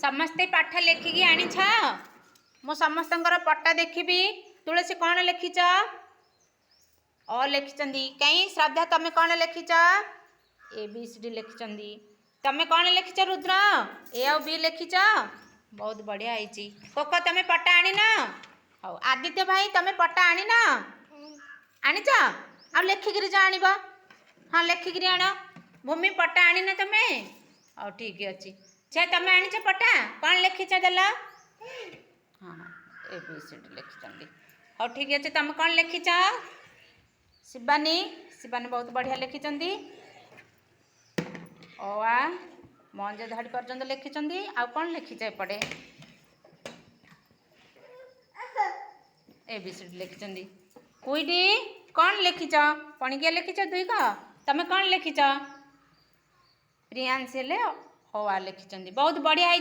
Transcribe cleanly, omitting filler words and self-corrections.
समस्ते पाठ लेखिकी आनी मु समस्तंकर पट्टा देखी। तुलसी कौन लिखिच? अ लिखिचंदी। कहीं श्रद्धा तमें कौन लिखिच? ABCD लिखिचंदी। तमें कौन लिखिच रुद्र? A और B लिखिच। बहुत बढ़िया है। कोको तमें पट्टा आनी ना? हौ आदित्य भाई तमें पट्टा आनी ना? आनीच आ लेखिकी जा आनिब। हाँ लेखिकी आण। भूमि पट्टा आनी ना तमें? हाँ ठीक अच्छे। छे तमें आनीच पट्टा? कौन लिखिच देल? हाँ ABCD लिखिचंदी। हाँ ठीक अच्छे। तमें कौन लिखिच? शिवानी। शिवानी बहुत बढ़िया लिखिचंदी। अ आ मंजे धाड़ी पर्यंत लिखिचंदी। आ कौन लिखिच एपटे? ABCD लिखिचंदी। कुईडी कौन लिखिच? पणिकिया लिखिच दुई का? तमें कौन लिखिच? प्रियांशी ले हवा लिखिचंदी। बहुत बढ़िया है।